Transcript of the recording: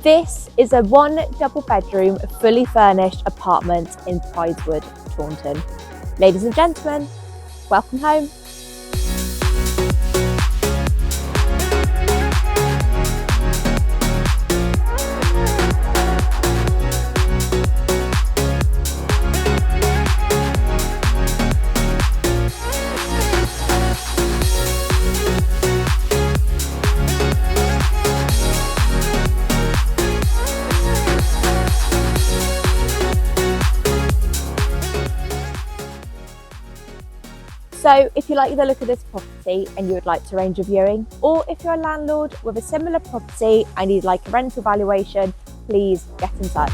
This is a 1 double bedroom, fully furnished apartment in Pridewood, Taunton. Ladies and gentlemen, welcome home. So if you like the look of this property and you would like to arrange a viewing, or if you're a landlord with a similar property and you'd like a rental valuation, please get in touch.